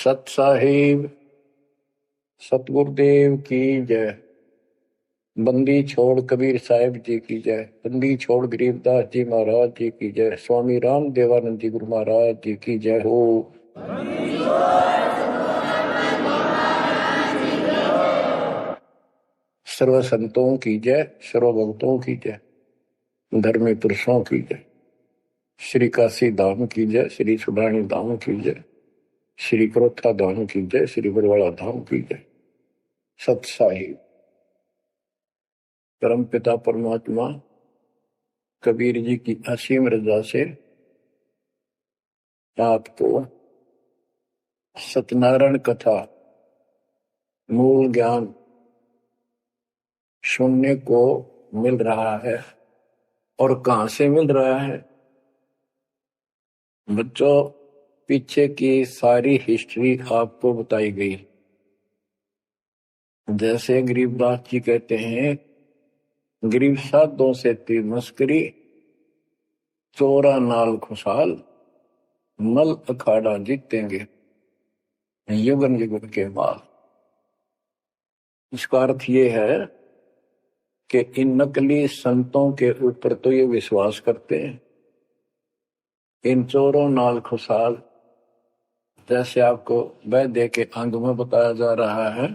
सत साहिब सतगुरुदेव की जय। बंदी छोड़ कबीर साहिब जी की जय। बंदी छोड़ गरीबदास जी महाराज जी की जय। स्वामी राम देवानंद जी गुरु महाराज जी की जय हो। सर्व संतों की जय, सर्व भक्तों की जय, धर्मी पुरुषों की जय। श्री काशी धाम की जय, श्री सुडानी धाम की जय, श्री क्रोथा धाम की जय, श्री बरवाड़ा धाम की जय। सत साहिब परम पिता परमात्मा कबीर जी की असीम रजा से आपको सत्यनारायण कथा मूल ज्ञान सुनने को मिल रहा है। और कहां से मिल रहा है बच्चों? पीछे की सारी हिस्ट्री आपको बताई गई। जैसे गरीबदास जी कहते हैं, गरीब साधों से तीर मस्करी, चोरा नाल खुशहाल, मल अखाड़ा जीतेंगे युगन युगन के माल। इसका अर्थ ये है कि इन नकली संतों के ऊपर तो ये विश्वास करते हैं, इन चोरों नाल खुशहाल, जैसे आपको वैद्य के अंग में बताया जा रहा है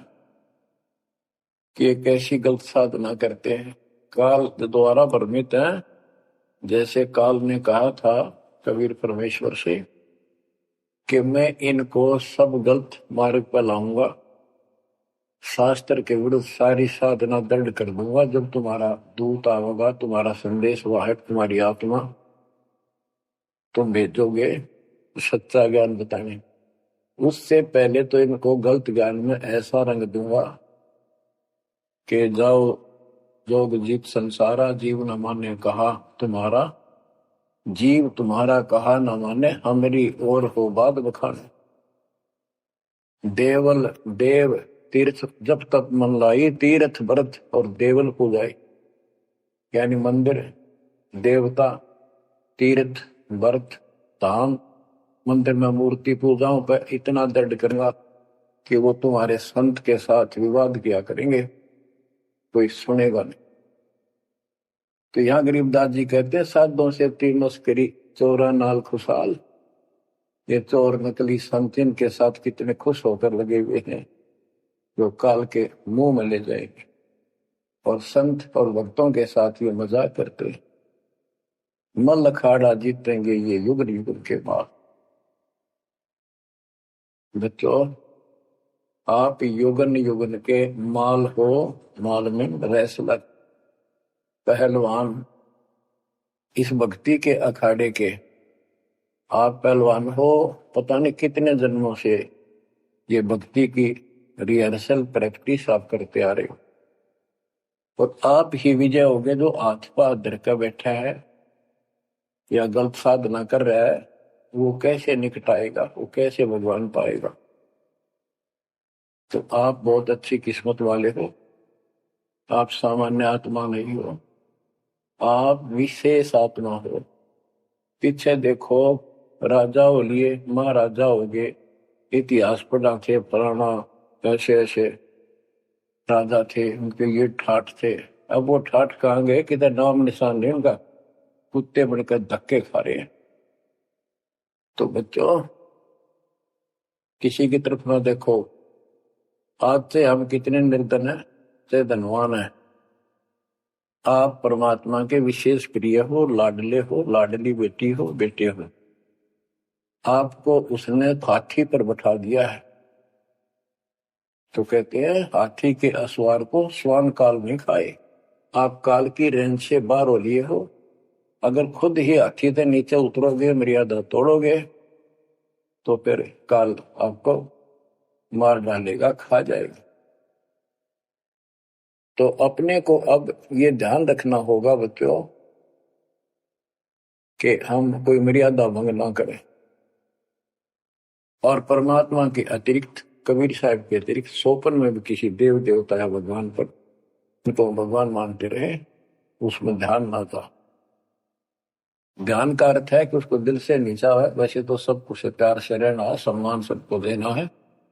कि एक ऐसी गलत साधना करते हैं, काल द्वारा भ्रमित है। जैसे काल ने कहा था कबीर परमेश्वर से कि मैं इनको सब गलत मार्ग पर लाऊंगा, शास्त्र के विरुद्ध सारी साधना दंड कर दूंगा। जब तुम्हारा दूत आवेगा, तुम्हारा संदेश वाहक, तुम्हारी आत्मा, तुम भेजोगे सच्चा ज्ञान बताने, उससे पहले तो इनको गलत ज्ञान में ऐसा रंग दूंगा कि जाओ जोग जीत संसारा, जीव न माने कहा तुम्हारा, जीव तुम्हारा कहा न माने, हमारी ओर हो बात बखाने। देवल देव तीर्थ जब तक मन लाई, तीर्थ व्रत और देवल पूजाई। यानी मंदिर, देवता, तीर्थ, व्रत, धाम, मंदिर में मूर्ति पूजाओं पर इतना दृढ़ करूंगा कि वो तुम्हारे संत के साथ विवाद किया करेंगे, कोई सुनेगा नहीं। तो यहां गरीबदास जी कहते हैं, साधों से तीर मस्करी, चोरा नाल खुशहाल। ये चोर नकली संत इनके साथ कितने खुश होकर लगे हुए हैं, जो काल के मुंह में ले जाएंगे। और संत और भक्तों के साथ ये मजाक करते हैं, मल अखाड़ा जीतेंगे ये युग युग के बाद। बच्चों, आप युगन युगन के माल हो, माल में रेसलर, पहलवान, इस भक्ति के अखाड़े के आप पहलवान हो। पता नहीं कितने जन्मों से ये भक्ति की रिहर्सल प्रैक्टिस आप करते आ रहे हो, और आप ही विजय होगे जो हाथ पर धर कर बैठा है या गलत साधना कर रहा है, वो कैसे निकटाएगा, वो कैसे भगवान पाएगा। तो आप बहुत अच्छी किस्मत वाले हो, आप सामान्य आत्मा नहीं हो, आप विशेष आत्मा हो। पीछे देखो, राजा हो लिए, महाराजा हो गए, इतिहास पढ़ा थे, फलाना ऐसे ऐसे राजा थे, उनके ये ठाठ थे। अब वो ठाठ कहाँ गए, किधर नाम निशान नहीं उनका, कुत्ते बनकर धक्के खा रहे हैं। तो बच्चों, किसी की तरफ ना देखो। आज से हम कितने निर्धन है, से धनवान है। आप परमात्मा के विशेष प्रिय हो, लाडले हो, लाडली बेटी हो, बेटे हो। आपको उसने हाथी पर बैठा दिया है। तो कहते हैं, हाथी के असवार को स्वान काल नहीं खाए। आप काल की रेंज से बाहर हो लिए हो। अगर खुद ही हाथी से नीचे उतरोगे, मर्यादा तोड़ोगे, तो फिर काल आपको मार डालेगा, खा जाएगा। तो अपने को अब ये ध्यान रखना होगा बच्चों कि हम कोई मर्यादा भंग ना करें। और परमात्मा के अतिरिक्त, कबीर साहब के अतिरिक्त सोपन में भी किसी देव देवता या भगवान पर उनको भगवान मानते रहे, उसमें ध्यान ना था। ध्यान का अर्थ है कि उसको दिल से नीचा है। वैसे तो सब कुछ प्यार से रहना है, सम्मान सबको देना है,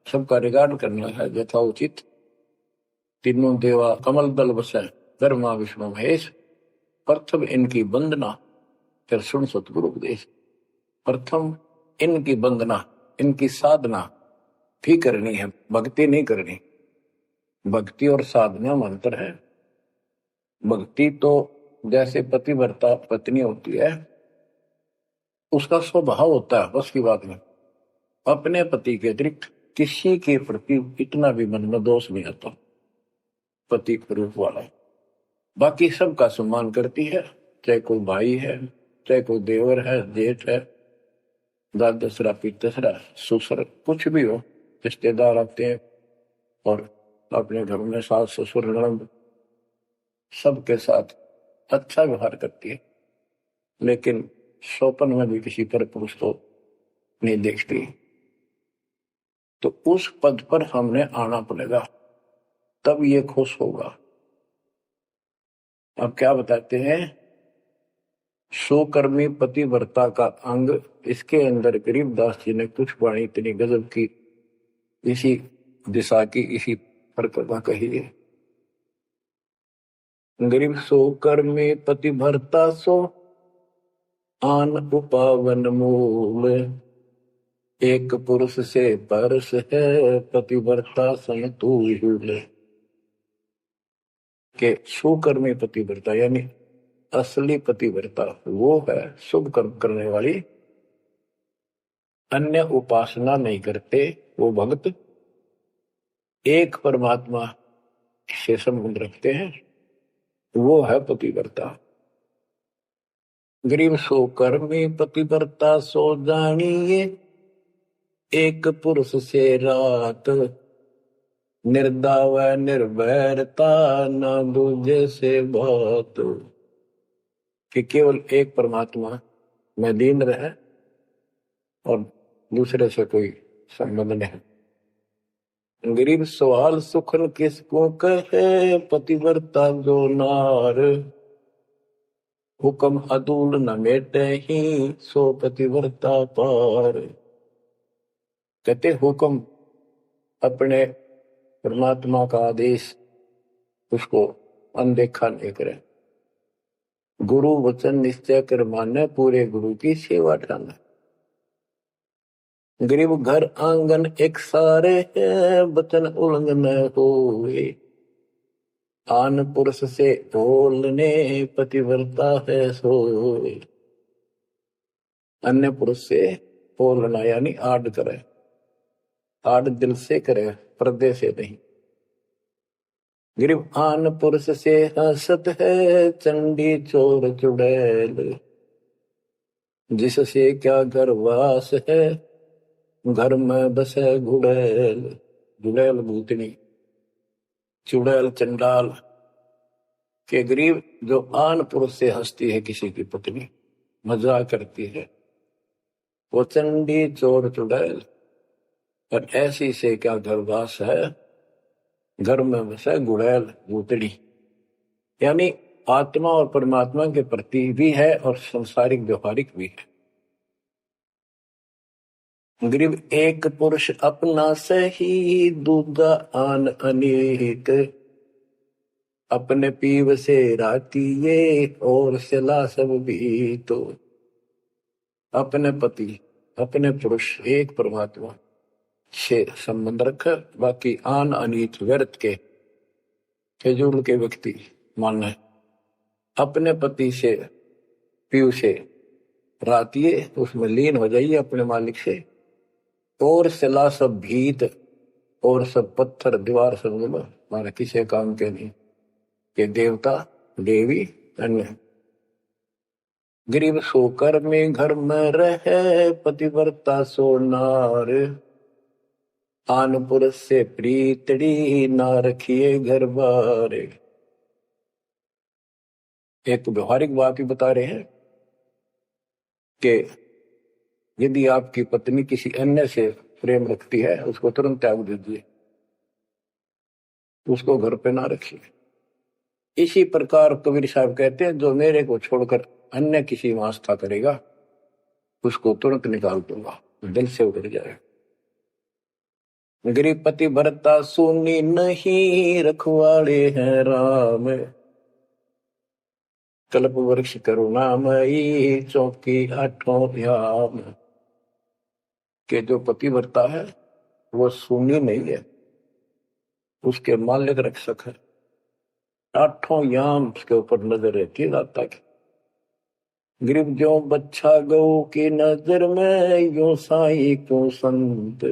सबका रिगार्ड करना है यथाउचित। तीनों देवा कमल दल बसे, ब्रह्मा विष्णु महेश, प्रथम इनकी वंदना, फिर सुन सतगुरु उपदेश। प्रथम इनकी वंदना, इनकी साधना भी करनी है, भक्ति नहीं करनी। भक्ति और साधना में अंतर है। भक्ति तो जैसे पतिव्रता पत्नी होती है, उसका स्वभाव होता है, बस की बात नहीं, अपने पति के अतिरिक्त किसी के प्रति इतना भी मन में दोष नहीं आता। पति के रूप वाला बाकी सबका सम्मान करती है, चाहे कोई भाई है, चाहे कोई देवर है, जेठ है, दादसरा, पितसरा, ससुर, कुछ भी हो, रिश्तेदार आते हैं और अपने घर में सास ससुर ननद सबके साथ अच्छा व्यवहार करती है, लेकिन स्वप्न में भी किसी पर पुरुष को नहीं देखती। तो उस पद पर हमने आना पड़ेगा, तब ये खुश होगा। अब क्या बताते हैं, सोकर्मी पतिव्रता का अंग, इसके अंदर गरीबदास जी ने कुछ वाणी इतनी गजब की इसी दिशा की, इसी प्रकृता कही है। गरीब सोकर्मी पतिव्रता सो आन उपावन मूल, एक पुरुष से परस है पतिव्रता समतुल। के सुकर्मी पतिव्रता यानी असली पतिव्रता वो है शुभ कर्म करने वाली, अन्य उपासना नहीं करते वो भक्त, एक परमात्मा से संबंध रखते हैं, वो है पतिव्रता। गरीब सो कर्मी पतिव्रता सो जानिए, एक पुरुष से रात, निर्दाव निर्भरता न दूजे से बात। कि केवल एक परमात्मा में लीन रहे और दूसरे से कोई संबंध नहीं। गरीब सवाल सुखन किसको कहे, पतिव्रता जो नार, हुक्म अदूल न मेटे ही सो पतिव्रता पार। कहते हुक्म अपने परमात्मा का आदेश उसको अनदेखा नहीं करे, गुरु वचन निश्चय कर माने, पूरे गुरु की सेवा ठाना। गरीब घर आंगन एक सारे है, वचन उल्लंघन होए, आन पुरुष से बोलने पतिव्रता है सोए। अन्य पुरुष से बोलना यानी आड़ करे, आड़ दिल से करे, पर्दे से नहीं। गरीब आन पुरुष से हंसत है, चंडी चोर चुड़ैल, जिससे क्या घर वास है, घर में बसे गुड़ैल। गुड़ैल भूतनी, चुड़ैल चंडाल। के गरीब जो आन पुरुष से हंसती है, किसी की पत्नी मजाक करती है, वो चंडी चोर चुड़ैल, और ऐसी से क्या घरवास है, घर में बसे गुड़ैल भूतनी। यानी आत्मा और परमात्मा के प्रति भी है और संसारिक व्यवहारिक भी है। गरीब एक पुरुष अपना सही, दूजा आन अनेक, अपने पीव से रातिये और सिला सब भी। तो अपने पति, अपने पुरुष एक परमात्मा से संबंध रखे, बाकी आन अनीत व्यर्थ के फिजूल के व्यक्ति माने अपने पति से पीव से रातिये, उसमें लीन हो जाइए अपने मालिक से, और सिला सब भीत, और सब पत्थर दीवार सब माने किसी काम के नहीं, ये देवता देवी अन्य। गरीब सोकर में घर में रहे, पतिव्रता सो नार, आन पुरुष से प्रीतड़ी ना रखिए घर बार। एक व्यवहारिक बात ही बता रहे हैं कि यदि आपकी पत्नी किसी अन्य से प्रेम रखती है, उसको तुरंत त्याग दीजिए, उसको घर पे ना रखिए। इसी प्रकार कबीर साहब कहते हैं, जो मेरे को छोड़कर अन्य किसी में आस्था करेगा उसको तुरंत निकाल दूंगा, दिल से उतर जाएगा। गृहपति भरता सुनी नहीं, रखवाले हैं राम। कल्प वृक्ष करुणामयी, चौकी आठों याम। के जो पतिव्रता है वो सुनी नहीं है, उसके मालिक रक्षक है। आठों याम उसके ऊपर नजर रहती है दाता की। गरीब जो बच्चा गौ की नजर में, यो साई को संत।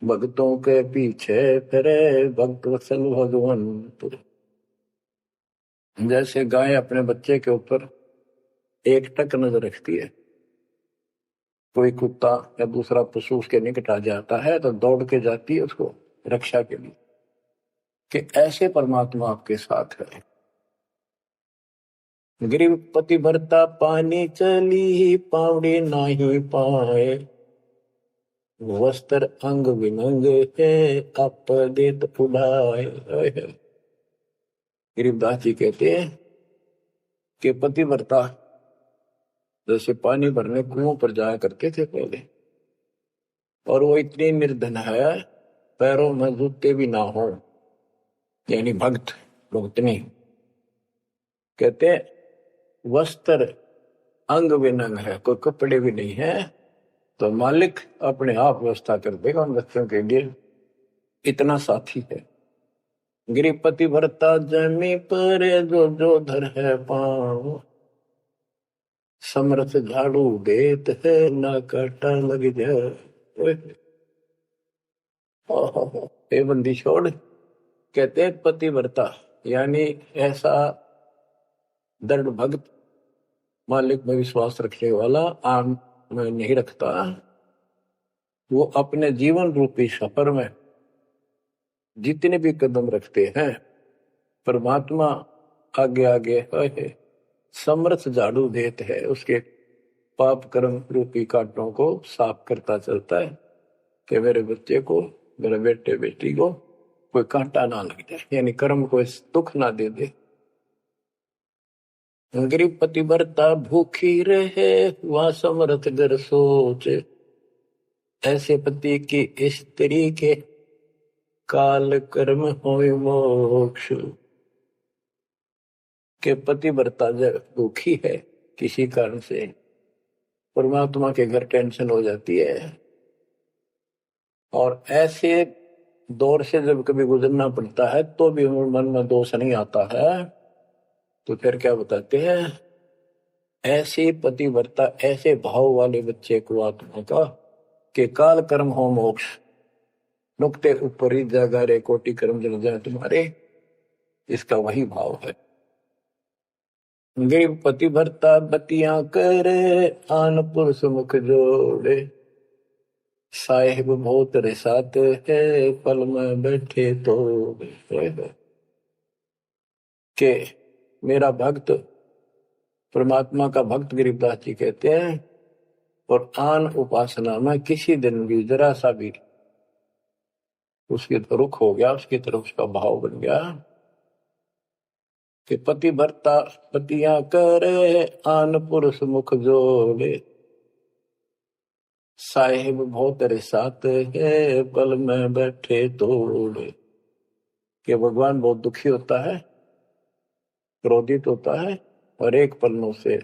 भक्तों के पीछे फिरे, भक्त वत्सल भगवंत। जैसे गाय अपने बच्चे के ऊपर एक टक नजर रखती है, कोई कुत्ता या दूसरा पशु उसके निकट आ जाता है तो दौड़ के जाती है उसको रक्षा के लिए, कि ऐसे परमात्मा आपके साथ है। गरीब पति भरता पानी चली, पावड़ी नाही पाए। वस्त्र अंग विनंग है, आप देत उड़ाए। गरीबदास जी कहते हैं कि पतिव्रता जैसे पानी भरने कुओं पर जाया करते थे पहले, और वो इतनी निर्धन है पैरों में जूते भी ना हो, यानी भक्तनी। कहते वस्त्र अंग विनंग है, कोई कपड़े भी नहीं है, तो मालिक अपने आप व्यवस्था कर देगा उन बच्चों के लिए, इतना साथी है। गृहपति भरता जमी पर, जो जो धर है पाँव। समर्थ झाड़ू देत है, ना काटा लग जाए। हे बंदी छोड़, कहते हैं पतिव्रता यानी ऐसा दृढ़ भक्त, मालिक में विश्वास रखने वाला, आम में नहीं रखता। वो अपने जीवन रूपी सफर में जितने भी कदम रखते हैं, परमात्मा आगे आगे है, समर्थ झाड़ू देते है, उसके पाप कर्म रूपी कांटों को साफ करता चलता है, कि मेरे बच्चे को, मेरे बेटे बेटी को कोई कांटा ना लग जाए, यानी कर्म को दुख ना दे दे। गरीब पतिव्रता भूखी रहे, वह समर्थ घर सोच। ऐसे पति की स्त्री के, काल कर्म होए मोक्ष। के पतिव्रता जब दुखी है किसी कारण से, परमात्मा के घर टेंशन हो जाती है, और ऐसे दौर से जब कभी गुजरना पड़ता है तो भी मन में दोष नहीं आता है, तो फिर क्या बताते हैं, ऐसे पतिव्रता, ऐसे भाव वाले बच्चे को आत्मा का, के काल कर्म हो मोक्ष। नुक्ते ऊपर ही जागा रे, कोटि कर्म जल जाए तुम्हारे, इसका वही भाव है। गरीब पतिव्रता बतियां करे, आन पुरुष मुख जोड़े। साहेब बहुत रिसाते है, पल में बैठे तो के मेरा भक्त, परमात्मा का भक्त गरीबदास जी कहते हैं, और आन उपासना में किसी दिन भी जरा सा भी उसकी रुख हो गया, उसकी तरफ उसका भाव बन गया, कि पतिव्रता पतियां करे, आन पुरुष मुख जोड़े। साहेब बहुत रिसाते है, पल में बैठे तोड़े। कि भगवान बहुत दुखी होता है, क्रोधित होता है, और एक पल में से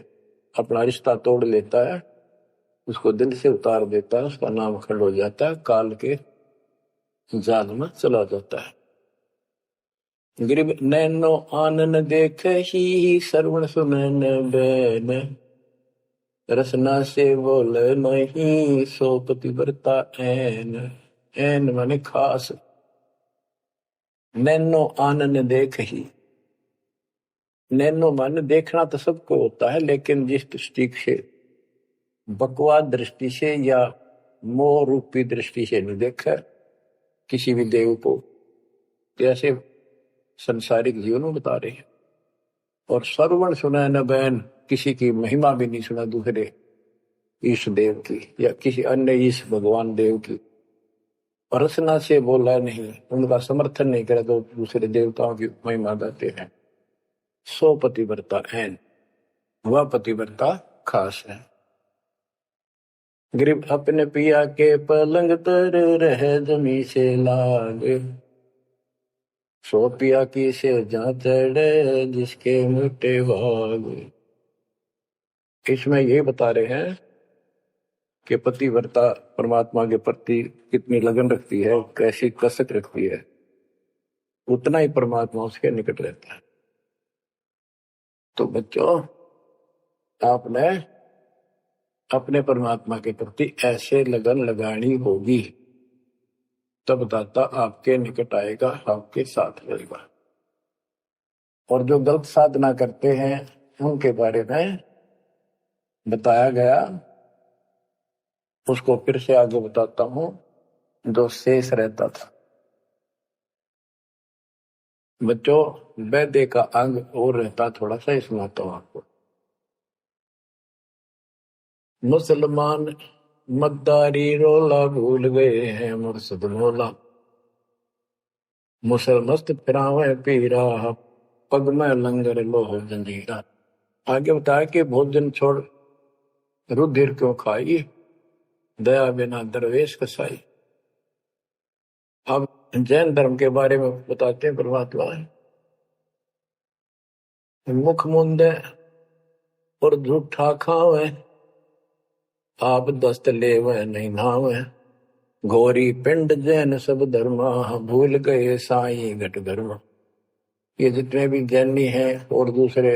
अपना रिश्ता तोड़ लेता है, उसको दिल से उतार देता है, उसका नाम खंड हो जाता है, काल के जाल में चला जाता है। गरीब नैनो आनन देख ही, श्रवण सुनन बैन। रसना से बोल नहीं, सो पतिव्रता ऐन। ऐन माने खास। नैनो आनन देख ही, नैनो माने देखना तो सबको होता है, लेकिन जिस दृष्टि से, बकवाद दृष्टि से या मोह रूपी दृष्टि से नहीं देखा किसी भी देव को, जैसे संसारिक जीवन में बता रहे हैं। और श्रवण सुना न बैन, किसी की महिमा भी नहीं सुना दूसरे ईश देव की या किसी अन्य ईश भगवान देव की। और रसना से बोला नहीं, उनका समर्थन नहीं करे तो दूसरे देवताओं की महिमा गाते हैं। सो पतिव्रता ऐन, वह पतिव्रता खास है। गरीब अपने पिया के पलंग तर रह जमी से लाग, सो पिया की से जा चढ़े जिसके मोटे भाग। इसमें ये बता रहे हैं कि पतिव्रता परमात्मा के प्रति कितनी लगन रखती है, कैसी कसक रखती है, उतना ही परमात्मा उसके निकट रहता है। तो बच्चों, आपने अपने परमात्मा के प्रति ऐसे लगन लगानी होगी, तब दाता आपके निकट आएगा, आपके साथ रहेगा। और जो गलत साधना करते हैं उनके बारे में बताया गया, उसको फिर से आगे बताता हूं। जो शेष रहता था बच्चों, वैद्य का अंग और रहता थोड़ा सा, इसमें आता हूं आपको। मुसलमान मद्दारी रोला भूल गए हैं मुर्शद मौला, मुसलमस्त फिरावे पीरा पग में लंगर लोह जंजीरा। आगे बताया कि भोजन छोड़ रुधिर क्यों खाई, दया बिना दरवेश कसाई। अब जैन धर्म के बारे में बताते हैं परमात्मा। मुख मुंदे और झूठा खावे, आप दस्त लेवे नहीं नावे, घोरी पिंड जैन सब धर्मा, भूल गए साई घट धर्मा। ये जितने भी जैनी हैं और दूसरे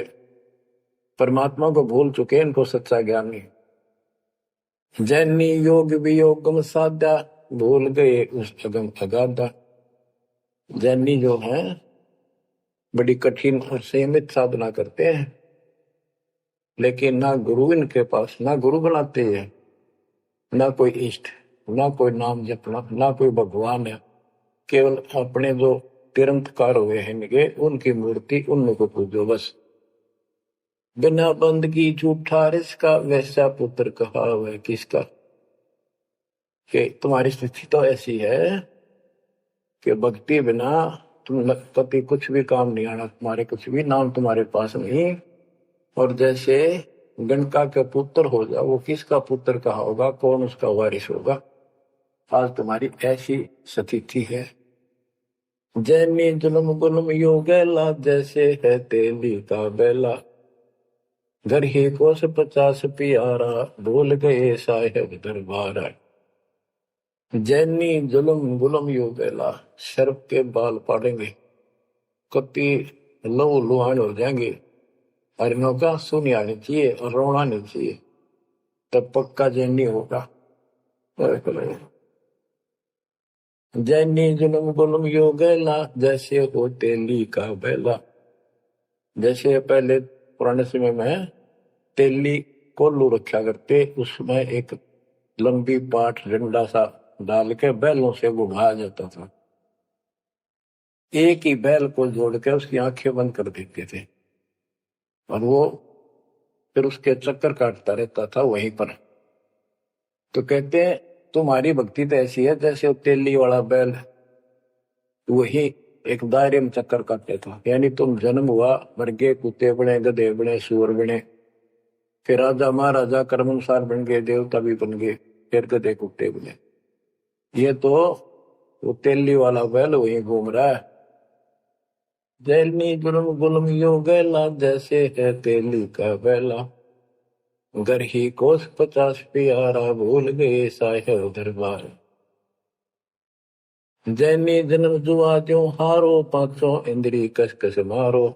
परमात्मा को भूल चुके, इनको सच्चा ज्ञान नहीं। जैनी योग वियोगम साधा, भूल गए उस अगम अगाधा। जैनी जो है बड़ी कठिन और सीमित साधना करते हैं, लेकिन ना गुरु इनके पास, ना गुरु बनाते हैं, ना कोई इष्ट, ना कोई नाम जपना, ना कोई भगवान है। केवल अपने जो तिरंतकार हुए हैं इनके, उनकी मूर्ति, उनको पूजो बस। बिना बंदगी झूठा रिसका, वैसा पुत्र कहा हुआ किसका। कि तुम्हारी स्थिति तो ऐसी है कि भक्ति बिना तुम कभी कुछ भी काम नहीं आना, तुम्हारे कुछ भी नाम तुम्हारे पास नहीं। और जैसे गणका के पुत्र हो जाओ, वो किसका पुत्र कहा होगा, कौन उसका वारिस होगा। आज तुम्हारी ऐसी स्थिति है। जैनी जुल्म गुलम योगेला, जैसे है तेली का बेला, घर ही कोस 50 प्यारा, भूल गए साहेब दरबारा। जैनी जुल्म गुलम योगेला, सर्प के बाल पाड़ेंगे, कति लहू लुहान हो जाएंगे, हरिणों का सुनी आनी चाहिए और रोना नहीं चाहिए, तब पक्का जैनी होगा। जैनी जुल्म गुलम योगेला, जैसे हो तेली का बेला। जैसे पहले पुराने समय में तेली कोल्लू रखा करते, उसमें एक लंबी पाठ डंडा सा डाल के बैलों से घुमाया जाता था। एक ही बैल को जोड़ के उसकी आंखें बंद कर देते थे और वो फिर उसके चक्कर काटता रहता था वहीं पर। तो कहते हैं तुम्हारी भक्ति तो ऐसी है जैसे तेली वाला बैल वही एक दायरे में चक्कर काटते था। यानी तुम जन्म हुआ, मर गए, कुत्ते बने, गधे बने, सूअर बने, फिर राजा महाराजा कर्मानुसार बन गए, देवता भी बन गए, फिर गधे कुत्ते बने। ये तो वो तेली वाला बैल वहीं घूम रहा है। जैनी जुल्म गुलम योगेला, जैसे है तेली का बैला, घर ही कोस 50 प्यारा, भूल गए साहेब दरबार। जैनी जन्म जुआ त्यों हारो, पांचों इंद्री कस कस मारो,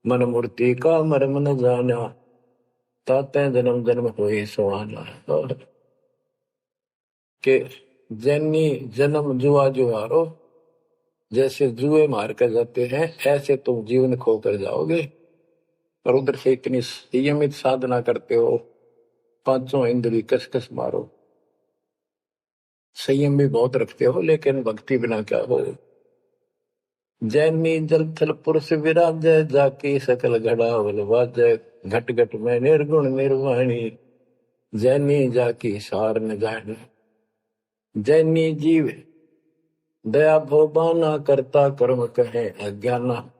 मन मूर्ति का मर्म न जाना, ताते जन्म जन्म हुए सुहाना। के जैनी जन्म जुआ जो हारो, जैसे जुए मार कर जाते हैं ऐसे तुम जीवन खो कर जाओगे। और उधर से इतनी संयमित साधना करते हो, पांचों इंद्री कस कस मारो, संयम भी बहुत रखते हो, लेकिन भक्ति बिना क्या हो। जैनी जल थल पुरुष विराजय, जाकी सकल घड़ावल वाजय, घट घट में निर्गुण निर्वाणी, जैनी जाकी सार न जानी। जैनी जीव दया भोबाना, करता कर्म कहे अज्ञाना,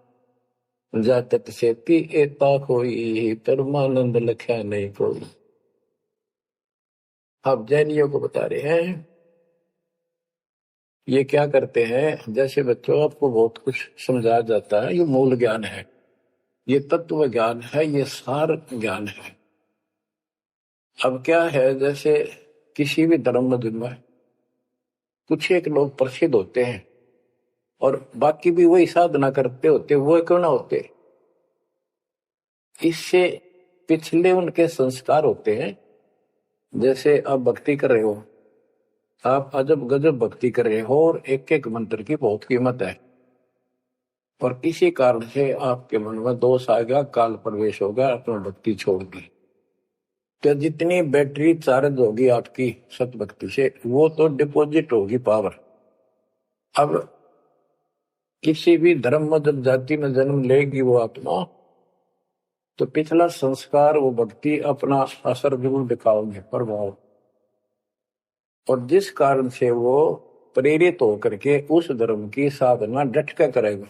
जातत सेती एता कोई, परमानंद लख्या नहीं कोई। अब जैनियों को बता रहे हैं, ये क्या करते हैं, जैसे बच्चों आपको बहुत कुछ समझाया जाता है, ये मूल ज्ञान है, ये तत्व ज्ञान है, ये सार ज्ञान है। अब क्या है, जैसे किसी भी धर्म में कुछ एक लोग प्रसिद्ध होते हैं और बाकी भी वही साधना करते होते, वो क्यों ना होते, इससे पिछले उनके संस्कार होते हैं। जैसे आप भक्ति कर रहे हो, आप अजब गजब भक्ति कर रहे हो और एक एक मंत्र की बहुत कीमत है, और किसी कारण से आपके मन में दोष आ गया, काल प्रवेश होगा, अपना भक्ति छोड़ दी, तो जितनी बैटरी चार्ज होगी आपकी सत भक्ति से, वो तो डिपॉजिट होगी पावर। अब किसी भी धर्म मत जाति में जन्म लेगी वो आत्मा, तो पिछला संस्कार वो भक्ति अपना असर जरूर दिखाओगे, प्रभाव, और जिस कारण से वो प्रेरित होकर के उस धर्म की साधना डट कर करेगा।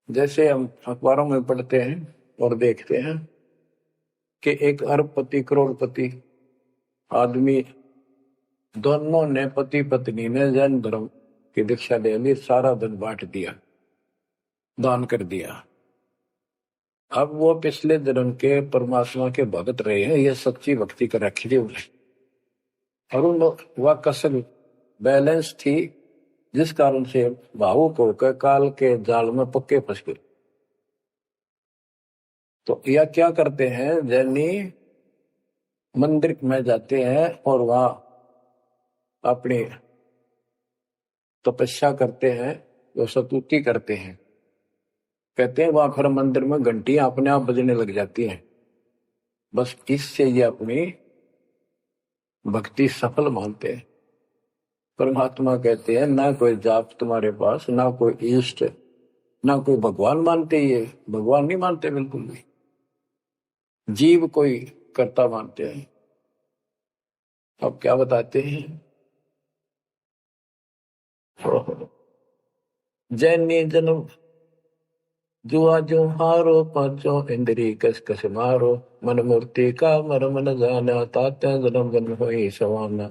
जैसे हम अखबारों में पढ़ते हैं और देखते हैं कि एक अरबपति करोड़पति आदमी, दोनों ने पति पत्नी ने जैन धर्म की दीक्षा ले ली, सारा धन बांट दिया, दान कर दिया। अब वो पिछले जन्म के परमात्मा के भगत रहे हैं, ये सच्ची भक्ति कर रखी थी उन्हें, और उन वह कसर बैलेंस थी, जिस कारण से भावुक होकर काल के जाल में पक्के फंस गए। तो यह क्या करते हैं, जैनी मंदिर में जाते हैं और वहां अपनी तपस्या करते हैं, वो स्तुति करते हैं, कहते हैं वहां फिर मंदिर में घंटियां अपने आप बजने लग जाती हैं। बस इससे ये अपनी भक्ति सफल मानते हैं। परमात्मा कहते हैं ना कोई जाप तुम्हारे पास, ना कोई इष्ट, ना कोई भगवान मानते, ये भगवान नहीं मानते बिल्कुल भी, जीव कोई कर्ता मानते हैं। अब क्या बताते हैं, जैनी जन्म जुआ जो हारो, पांचों इंद्री कस कस मारो, मन मूर्ति का मरम न जाना, तात्या जन्म जन्म होई सवाना।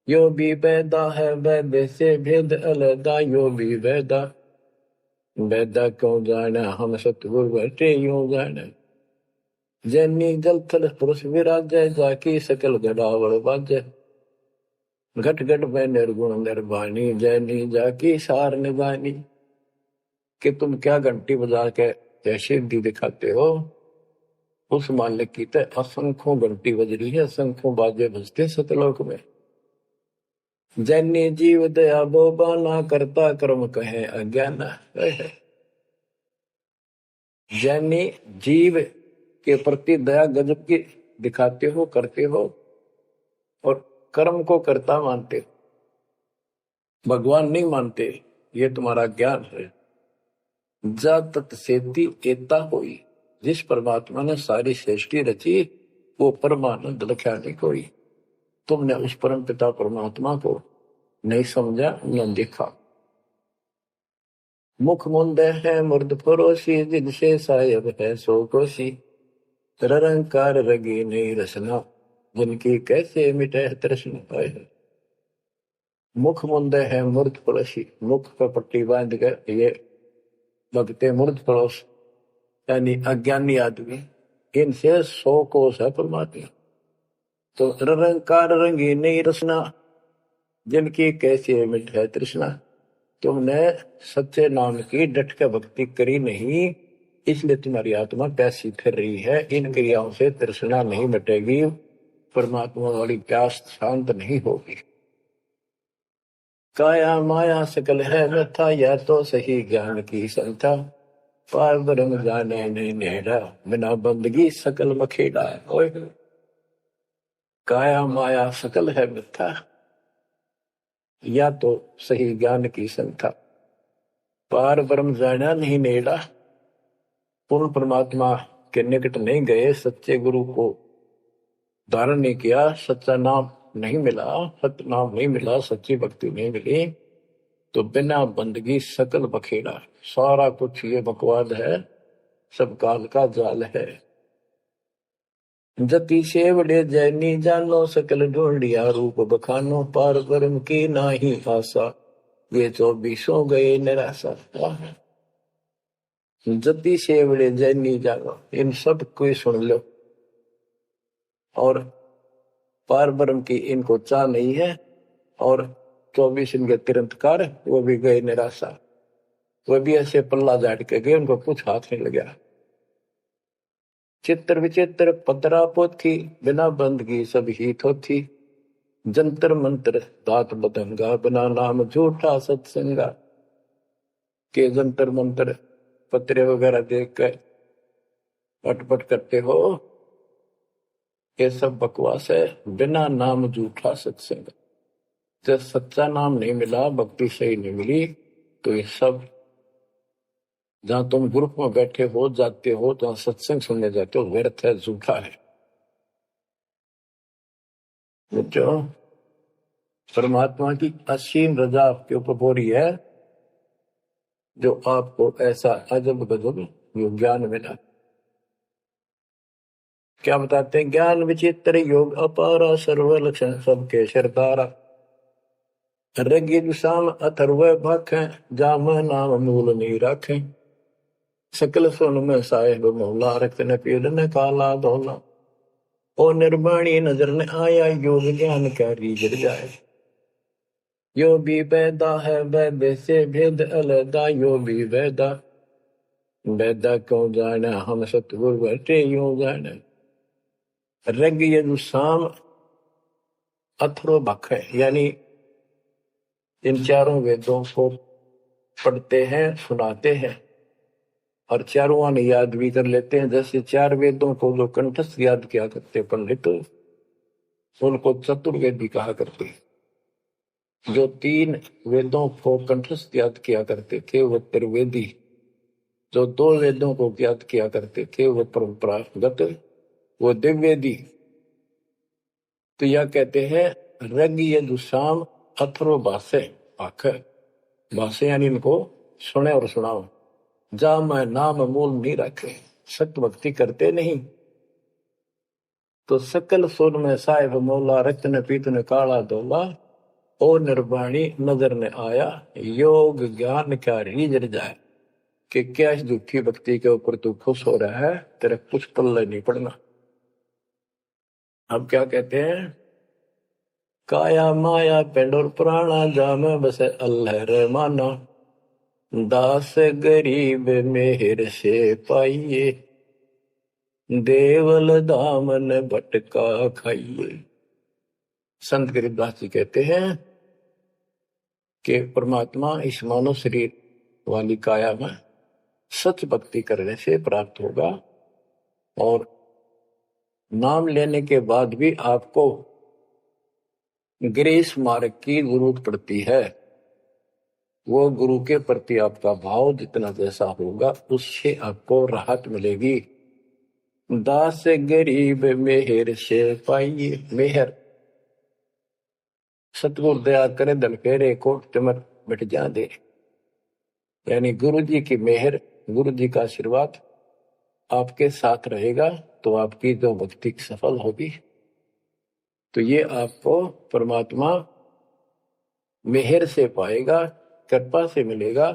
यो भी वैदा है वैद से भेद अलगा, यो भी वैदा वैदा क्यों जाना, हम सतगुरु बैठे यूं जाना। जैनी जल थल पुरुष विराजय, जाकी सकल गड़ावड़ बाजय, घट घट में निर्गुण निर्वाणी, जैनी जाकी सार निभानी। कि तुम क्या घंटी बजा के जैसे दी दिखाते हो, उस मालिक की तो असंख्यों घंटी बज रही है, असंख्यों बाजे बजते सतलोक में। जैनी जीव दया बोबाना, करता कर्म कहे अज्ञान। जैनी जीव के प्रति दया गजब की दिखाते हो, करते हो, और कर्म को कर्ता मानते हो, भगवान नहीं मानते, ये तुम्हारा ज्ञान है। जा तत् सेती एता होई, जिस परमात्मा ने सारी सृष्टि रची, वो परमानंद लख्या नहीं कोई। तुमने उस परम पिता परमात्मा को नहीं समझा, न देखा। मुख मुंद है मुर्द परोसी, जिनसे सायब है सो कोसी, तरंकार रगी नहीं रसना, जिनकी कैसे मिटे तृष्णा पाए। मुख मुंद है मूर्त पड़ोसी, मुख पर पट्टी बांध कर ये भगते मूर्त पड़ोस, यानी अज्ञानी आदमी, इनसे 100 कोस है परमात्मा। तो निरंकार रंगी नहीं रसना, जिनकी कैसे मिटे तृष्णा। तुमने सच्चे नाम की डट के भक्ति करी नहीं, इसलिए तुम्हारी आत्मा प्यासी फिर रही है। इन क्रियाओं से तृष्णा नहीं मिटेगी, परमात्मा वाली प्यास शांत नहीं होगी। काया माया सकल है व्यथा, या तो सही ज्ञान की संथा, पार ब्रह्म जाने नहीं नेड़ा, बिना बंदगी सकल मखेड़ा। काया माया सकल है मिथ्या, या तो सही ज्ञान की संथा, पार ब्रह्म जाना नहीं नेड़ा। पूर्ण परमात्मा के निकट नहीं गए, सच्चे गुरु को धारण नहीं किया, सच्चा नाम नहीं मिला, सत्य नाम नहीं मिला, सच्ची भक्ति नहीं मिली, तो बिना बंदगी सकल बखेड़ा, सारा कुछ ये बकवाद है, सब काल का जाल है। जति सेवड़े जैनी जानो, सकल ढूंढिया रूप बखानो, पार ब्रह्म की नाही आशा, ये 24 गए निराशा। जति सेवड़े जैनी जानो, इन सब को सुन लो, और पार ब्रह्म की इनको चाह नहीं है, और 24 इनके तिरंतकार, वो भी गए निराशा, वो भी ऐसे पल्ला झाड़ के गए, उनको कुछ हाथ नहीं लगा। चित्र विचित्र पतरा पोथी, बिना बंदगी सब ही थोथी, जंतर मंत्र दात बदंगा, बिना नाम झूठा सत्संगा। के जंतर मंत्र पत्रे वगैरह देख कर अटपट करते हो, ये सब बकवास है। बिना नाम झूठा सत्संग, जब सच्चा नाम नहीं मिला, भक्ति सही नहीं मिली, तो ये सब, जहां तुम ग्रुप में बैठे हो जाते हो, जहां सत्संग सुनने जाते हो, व्यर्थ है, झूठा है। जो परमात्मा की असीम रजा आपके ऊपर हो रही है, जो आपको ऐसा अजब गजब योग ज्ञान मिला। क्या बताते हैं? ज्ञान विचित्र योग अपारा, सर्व लक्षण सबके सरदारा, ऋग्वेद साम अथर्व भाखें, जाम नाम मूल नहीं राखें, सकल सुन में साहेब मौला, रक्त न पीड़ न काला धोला, ओ निर्वाणी नजर न आया, योग ज्ञान क्या रीझ जाए। यो भी वैदा है वैद से भेद अलदा, यो भी वैदा वैदा क्यों जाने, हम सतगुरु बैठे यूं जाने। ऋग यजु साम अथर्व भाख है, यानी इन चारों वेदों को पढ़ते हैं, सुनाते हैं, और चारों आने याद भी कर लेते हैं। जैसे 4 वेदों को जो कंठस्थ याद किया करते पंडित, उनको चतुर्वेदी कहा करते। जो 3 वेदों को कंठस्थ याद किया करते थे वो त्रिवेदी, जो 2 वेदों को याद किया करते थे वो परंपरागत, वो दिव्यवेदी। तो यह कहते हैं ऋग यजु साम अथर्व भाषे, आख भाषे, यानी इनको सुने और सुनाओ। जा मैं नाम मूल नहीं रखे, सत्य भक्ति करते नहीं, तो सकल सुर में साहिब मौला, रत्न पीतन काला धोला, ओ निर्वाणी नजर ने आया, योग ज्ञान क्या रीझ जाए। कि क्या इस झूठी भक्ति के ऊपर तू खुश हो रहा है, तेरे कुछ पल्ले नहीं पड़ना। अब क्या कहते हैं? काया माया पिंड और प्राणा, जाम बसे अल्लाह रहमाना, दास गरीब मेहर से पाइए, देवल दामन भटका खाइए। संत गरीबदास जी कहते हैं कि परमात्मा इस मानव शरीर वाली काया में सच भक्ति करने से प्राप्त होगा, और नाम लेने के बाद भी आपको ग्रेस मार्ग की जरूरत पड़ती है। वो गुरु के प्रति आपका भाव जितना जैसा होगा, उससे आपको राहत मिलेगी। दास गरीब मेहर से पाइए, मेहर सतगुरु दया करे, धन फेरे कोट चमर मिट जा दे, यानी गुरु जी की मेहर, गुरु जी का आशीर्वाद आपके साथ रहेगा, तो आपकी जो भक्ति सफल होगी। तो ये आपको परमात्मा मेहर से पाएगा, कृपा से मिलेगा।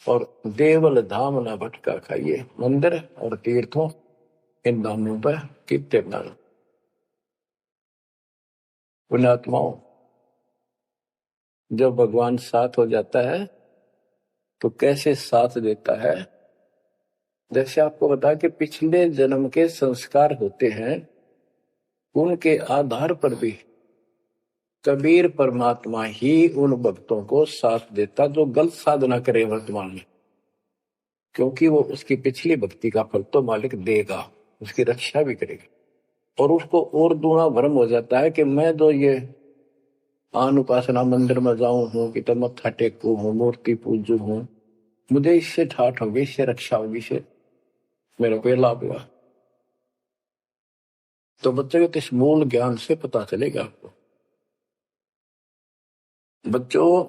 और देवल धाम ना भटका खाइए, मंदिर और तीर्थों इन धामों पर कितने नाम। पुण्यात्माओं, जब भगवान साथ हो जाता है तो कैसे साथ देता है? जैसे आपको बता कि पिछले जन्म के संस्कार होते हैं, उनके आधार पर भी कबीर परमात्मा ही उन भक्तों को साथ देता जो गलत साधना करे वर्तमान में, क्योंकि वो उसकी पिछली भक्ति का फल तो मालिक देगा, उसकी रक्षा भी करेगा। और उसको और दूना भ्रम हो जाता है कि मैं तो ये आन उपासना मंदिर में जाऊं हूं, कि तो मत्था टेकू हूं, मूर्ति पूजू हूं, मुझे इससे ठाठ होगी, इससे रक्षा होगी, इससे मेरे को लाभ हुआ। तो बच्चों के इस मूल ज्ञान से पता चलेगा आपको। बच्चों,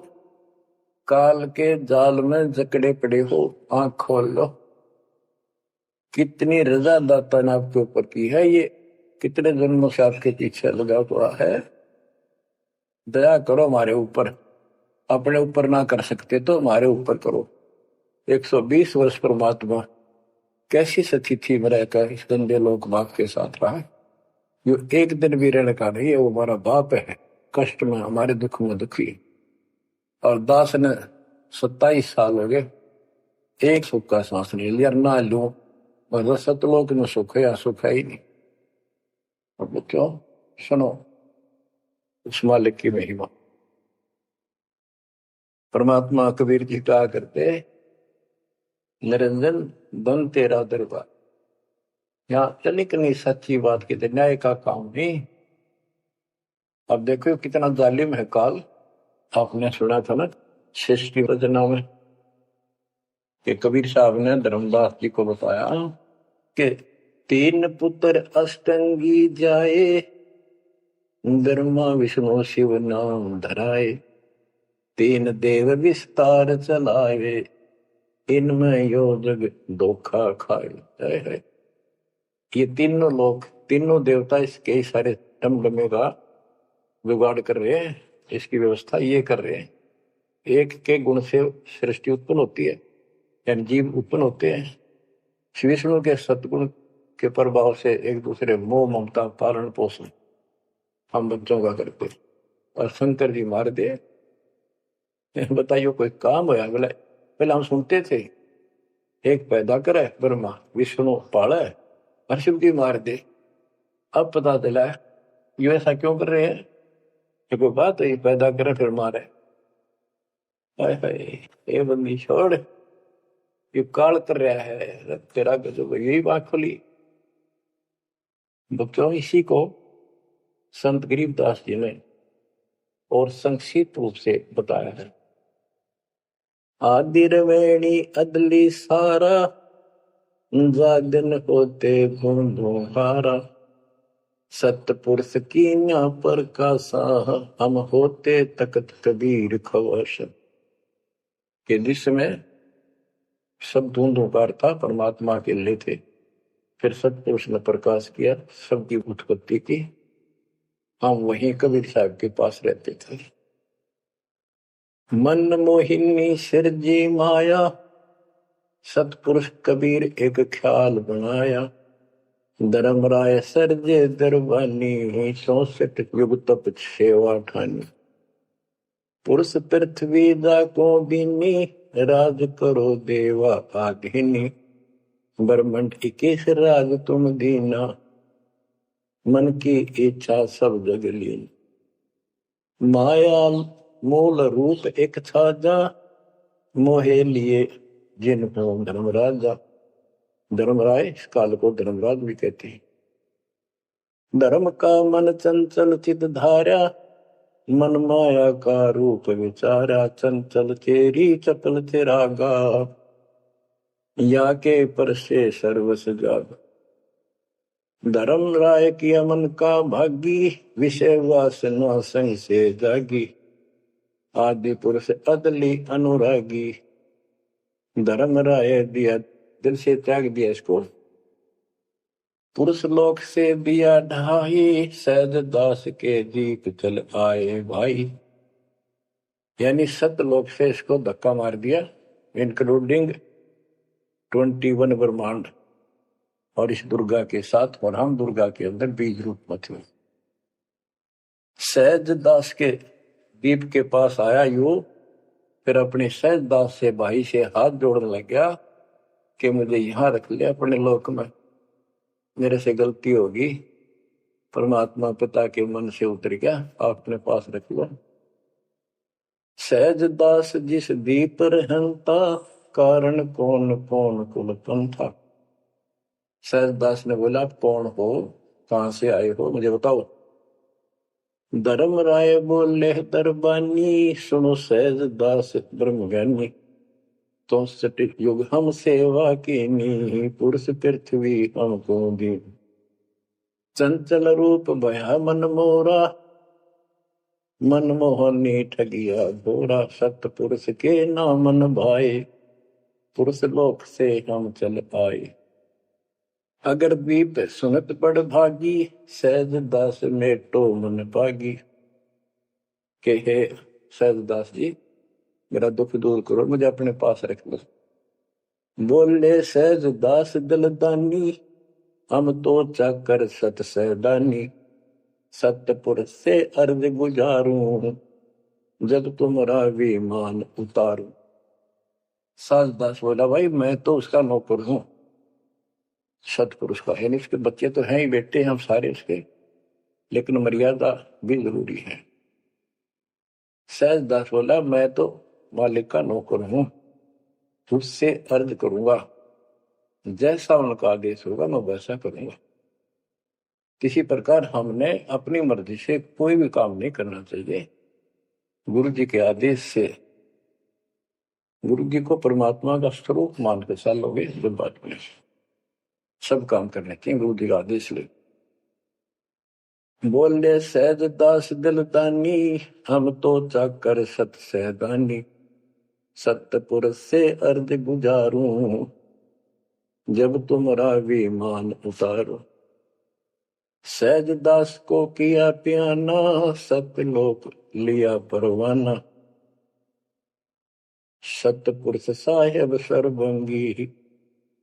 काल के जाल में जकड़े पड़े हो, आंख खोल लो। कितनी रजा दाता ने आपके ऊपर की है, ये कितने जन्मों से आपके पीछे लगा हुआ है। दया करो हमारे ऊपर, अपने ऊपर ना कर सकते तो हमारे ऊपर करो। 120 वर्ष परमात्मा कैसी स्थिति में रहकर इस गंदे लोक बाप के साथ रहा। यो एक दिन भी रहने का नहीं है, वो हमारा बाप है, कष्ट में हमारे दुख में दुखी। और दास ने 27 साल हो गए, एक सुख का सांस नहीं लिया, ना लू। मतलब सतलोक में सुख है या सुख है ही नहीं। अब क्यों? सुनो उस मालिक की महिमा। परमात्मा कबीर जी कहा करते, निरंजन बन तेरा दरबार। यहाँ तनिक नहीं सच्ची बात की न्याय का काम नहीं। अब देखो कितना जालिम है काल। आपने सुना था ना सृष्टि रचना में कि कबीर साहब ने धर्मदास जी को बताया कि 3 पुत्र अष्टंगी जाए, ब्रह्मा विष्णु शिव नाम धराए, 3 देव विस्तार चलाए, इनमें यो जग धोखा खाए है। ये तीनों लोग, तीनों देवता इसके सारे डमडमे का जुगाड़ कर रहे हैं, इसकी व्यवस्था ये कर रहे हैं। एक के गुण से सृष्टि उत्पन्न होती है, यानी जीव उत्पन्न होते हैं। विष्णु के सतगुण के प्रभाव से एक दूसरे मोह ममता पालन पोषण हम बच्चों का करते। और शंकर जी मार दे, बताइयो कोई काम होया? बोले पहले हम सुनते थे एक पैदा करे ब्रह्मा, विष्णु पाले और शिव जी मार दे। अब पता चला ये ऐसा क्यों कर रहे हैं? ये कोई बात है, ये पैदा करे फिर मारे? हाय हाय, ये बंदी छोड़, ये काल कर रहा है तेरा गजब। यही बात खुली बच्चों। इसी को संत गरीबदास जी ने और संक्षिप्त रूप से बताया है। आदिरवेणी अदली सारा, जागन होते घूम हारा, सतपुरुष की न्या पर का साह, हम होते तकत कबीर खवश। के जिसमें सब धूंधुकार था, परमात्मा के लिए थे। फिर सतपुरुष ने प्रकाश किया, सबकी उत्पत्ति की। हम वहीं कबीर साहब के पास रहते थे। मन मोहिनी सिरजी माया, सतपुरुष कबीर एक ख्याल बनाया, धर्मराय सरजे दरबानी, 64 युग तप सेवा ठानी, पुरुष पृथ्वी दा को बीनी, राज करो देवा आघिनी, ब्रह्मंड 21 राज तुम दीना, मन की इच्छा सब जग लीन, माया मूल रूप एक छाजा, मोहे लिए जिन हो धर्मराजा। धर्मराय इस काल को धर्मराज भी कहते हैं। धर्म का मन चंचल चित धारा, मन माया का रूप विचारा, चंचल चेरी चपल चिरागा, या के पर से सर्वस जाग। धर्म राय की अमन का भागी, विषय वासना संग से जागी, आदि पुरुष अदली अनुरागी, धर्म राय दिया दिल से त्याग दिया इसको। पुरुष लोक से दिया ढाई, सहज दास के दीप चल आए भाई। यानी सतलोक से इसको धक्का मार दिया, इंक्लूडिंग 21 ब्रह्मांड और इस दुर्गा के साथ, और हम दुर्गा के अंदर बीज रूप में थे। सहज दास के दीप के पास आया यू, फिर अपने सहज दास से भाई से हाथ जोड़ने लग गया कि मुझे यहां रख लिया अपने लोक में, मेरे से गलती होगी। परमात्मा पिता के मन से उतर गया, अपने पास रख लो। सहज दास जिस दीप रहता, कारण कौन कौन कुल पंथा। सहज दास ने बोला आप कौन हो, कहां से आए हो, मुझे बताओ। धर्म राय बोले दरबानी, सुनो सहज दास ब्रह्म ज्ञानी, तो सटिक युग हम सेवा की नी, पुरुष पृथ्वी हमको दी, चंचल रूप भया मन मोरा, मनमोहनी ठगिया घोड़ा, सतपुरुष के नाम न भाए, पुरुष लोक से हम चल आए। अगर दीप सुनत बड़ भागी, सहज दास मेटो मन पागी। के हे सहज दास जी, मेरा दुख दूर करो, मुझे अपने पास रख लो। बोले सहज दास दलदानी, हम तो चाकर सत सहदानी। सतपुरुष से अर्ज गुजारूं, जब तुम्हारा विमान उतारूं। सहज दास बोला, भाई मैं तो उसका नौकर हूं, सतपुरुष का। यानी उसके बच्चे तो हैं ही, बेटे हम सारे उसके, लेकिन मर्यादा भी जरूरी है। सहज दास बोला, मैं तो मालिक का नौकर हूं, उससे अर्ज करूंगा, जैसा उनका आदेश होगा मैं वैसा करूंगा। किसी प्रकार हमने अपनी मर्जी से कोई भी काम नहीं करना चाहिए। गुरु जी के आदेश से, गुरु जी को परमात्मा का स्वरूप मान के चलोगे जो बात में सब काम करने चाहिए, गुरु जी का आदेश ले। बोले सहज दास दिलदानी, हम तो चाकर सत सहदानी। सतपुरुष से अर्ज गुजारूं, जब तुम्हारा विमान उतारो। सहज दास को किया प्याना, सतलोक लिया परवाना। सतपुरुष साहेब सर्वंगी,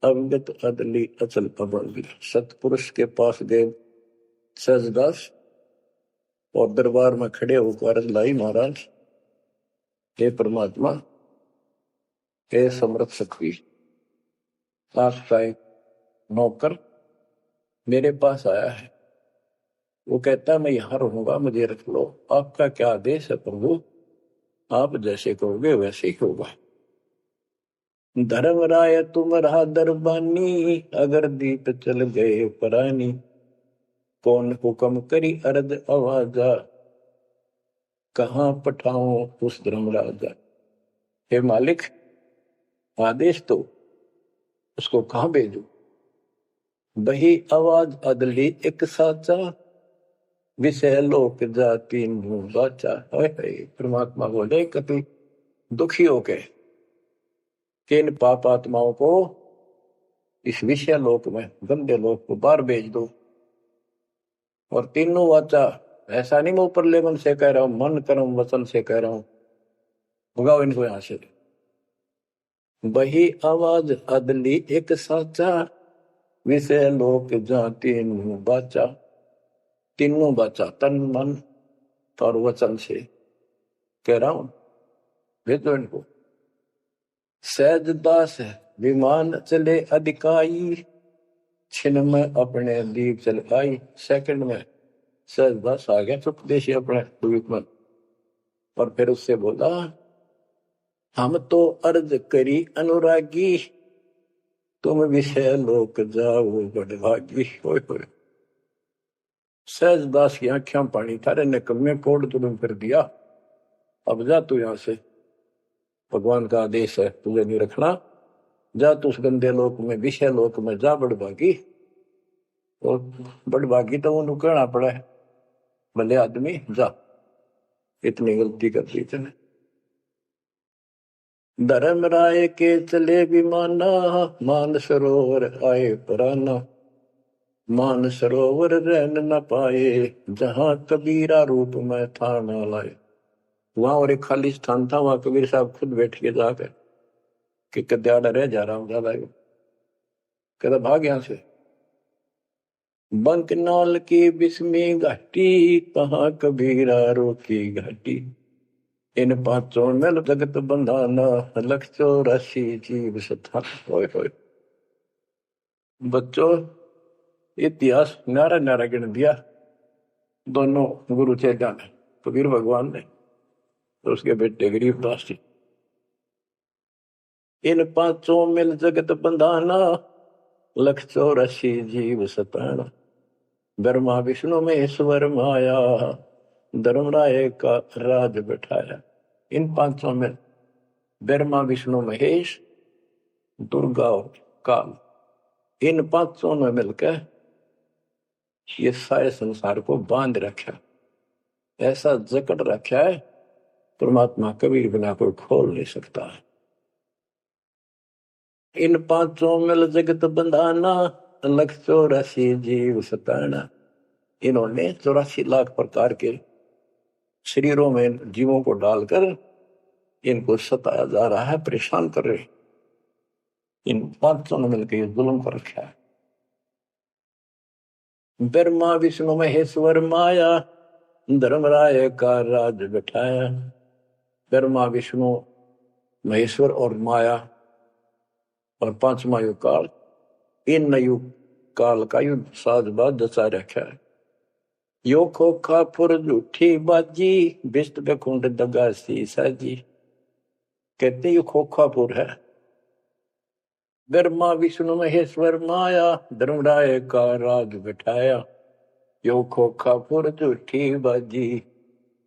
अवगत अदली अचल अभंगी। सतपुरुष के पास गए सहजदास और दरबार में खड़े होकर लाई, महाराज हे परमात्मा, हे समर्थ शक्ति, आपका एक नौकर मेरे पास आया है। वो कहता है मैं यहां रहूंगा, मुझे रख लो। आपका क्या आदेश है प्रभु, आप जैसे कहोगे वैसे ही होगा। धर्मराय तुम रहा दरबानी, अगर दीप चल गए परानी। कौन हुक्म करी अर्द आवाजा, कहां पठाऊं उस धर्मराजा। हे मालिक, आदेश तो उसको कहां भेजू। बही आवाज अदली एक साचा, विषय लोक जाति बाचा। परमात्मा बोले, कभी दुखी होके कि इन पाप आत्माओं को इस विषय लोक में, गंदे लोक को बाहर भेज दो। और तीनों वाचा, ऐसा नहीं मैं ऊपर लेवल से कह रहा हूं, मन कर्म वचन से कह रहा हूं, भगाओ इनको यहां से। बही आवाज अदली एक साचा, विषय लोक जाति बाचा। तीनों बाचा, तन मन और वचन से कह रहा हूं, भेजो इनको। सहज दास विमान चले अधिकाई, छिन में अपने दीप चल आई। सेकंड में सहज दास आ गया चुपदेशी अपने द्वीप में, और फिर उससे बोला, हम तो अर्ज करी अनुरागी, तुम विषय लोक जाओ बड़भागी। सहज दास की आंखें पानी, थारे निकम्मे कोड तुम कर दिया, अब जा तू यहां से, भगवान का आदेश है तुझे नहीं रखना, जा तू उस गंदे लोक में, विषय लोक में जा बड़भागी। और बड़भागी तो वो कहना पड़ा है, भले आदमी जा, इतनी गलती कर दी तूने। धर्मराय के चले विमाना, मान सरोवर आए पराना। मान सरोवर रहन न पाए, जहां कबीरा रूप में था न लाए। वहां और एक खाली स्थान था, वहां कबीर साहब खुद बैठ के जाकर कि कद्याड़ा रह जा रहा हूं ज्यादा, कहता भाग यहां से। बंकनाल की बिस्मी घाटी, कहाँ कबीरा रोकी घाटी। इन पांचों में जगत बंधाना, लख 84 जीव सथा। बच्चों, इतिहास न्यारा न्यारा गिन दिया दोनों गुरु चेला ने, कबीर भगवान ने और उसके बेटे गरीबदास जी। इन पांचों मिल जगत बंधाना, लख 84 जीव सताना। ब्रह्मा विष्णु महेश्वर माया, धर्मराय का राज बैठाया। इन पांचों में ब्रह्मा विष्णु महेश, दुर्गा और काल, इन पांचों ने मिलकर ये सारे संसार को बांध रखा। ऐसा जकड़ रखा है, परमात्मा कबीर बिना कोई खोल नहीं सकता। इन पांचों मिल जगत बंधाना, 1,84,000 जीव सताना। इन्होंने 84 लाख प्रकार के शरीरों में जीवों को डालकर इनको सताया जा रहा है, परेशान कर रहे। इन पांचों ने मिलकर ये जुल्म कर रखा है। ब्रह्मा विष्णु महेश्वर माया, धर्मराय का राज बिठाया। ब्रह्मा विष्णु महेश्वर और माया और पांचवा युग काल, इन युग काल का युद्ध साजबाज जचा रखा है। यो खोखा फुर झूठी बाजी, बिस्त बेकुंड दगा सी साजी। कहते यो खोखापुर है। ब्रह्मा विष्णु महेश्वर माया, धर्मराय का राज बिठाया। यो खोखापुर झूठी बाजी,